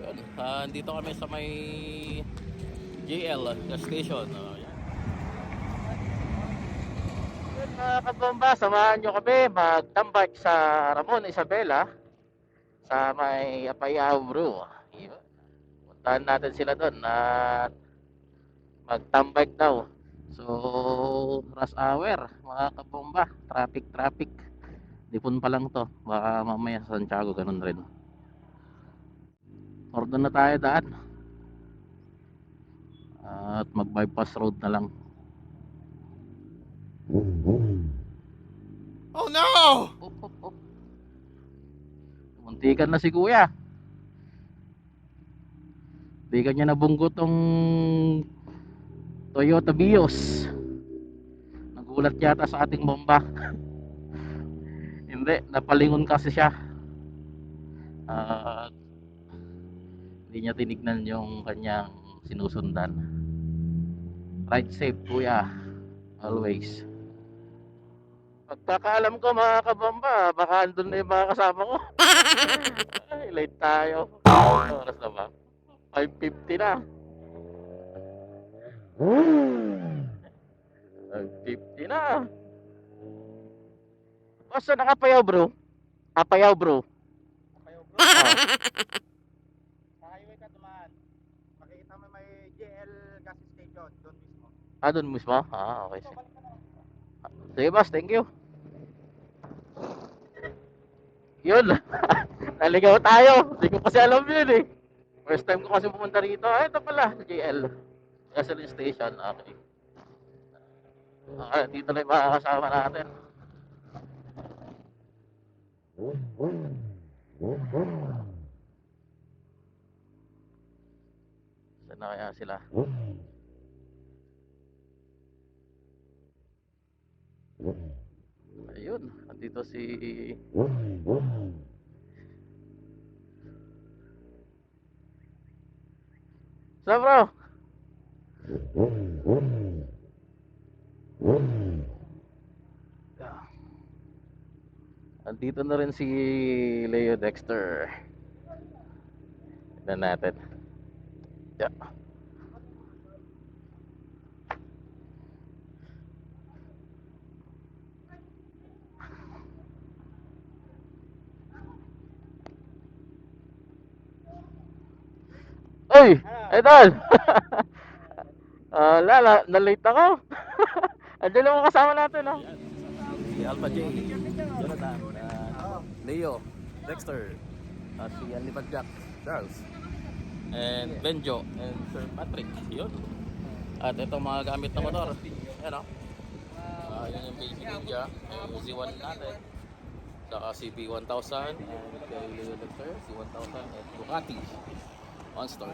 Yun, dito kami sa may JL gas station. Yan. Yun, mga kabomba, samahan nyo kami magtambak sa Ramon Isabela sa may Apayao Brew. Yun. Puntahan natin sila doon at magtambak daw. So, rush hour, mga kabomba, traffic. Dipon pa lang to, baka mamaya sa Santiago ganun rin. Order na tayo daan at mag bypass road na lang. Oh no! Op. Muntikan na si kuya. Di kanya nabunggo tong Toyota Vios. Nagulat yata sa ating bomba. Hindi, napalingon kasi siya. At hindi niya tinignan yung kanyang sinusundan. Ride safe kuya, always. Pagkakaalam ko mga kabamba, baka andun na yung mga kasama ko. Ay, late tayo. Oras na ba? 5:50 na. 5:50 na. Basta nakapayaw bro. Apayaw bro. Kayo bro, Oh. sa highway ka dumaan. Makikita mo may JL gas station doon mismo. Doon mismo? Okay. Sige boss, thank you. Yun. Naligaw tayo. Hindi ko kasi alam yun eh. First time ko kasi pumunta rito. Ito pala, JL. Gasoline station. Okay. Dito na yung makakasama natin. Saan na kaya sila? Ayun, nandito si Saan bro? Nandito na rin si Leo Dexter. Tignan natin. Yeah. Uy! Idol! Na-late ako. Andiyan lang ang kasama natin, no? Si Alpha J, Jonathan, Leo, Dexter, si Anlipad Jack, Charles, and Benjo, and Sir Patrick. Yun. At itong mga gamit na motor. Yan, o. Yun yung Baby Ninja, yung Z1 natin. Saka CB1000, and kay Leo Dexter, C1000, and Ducati Monster.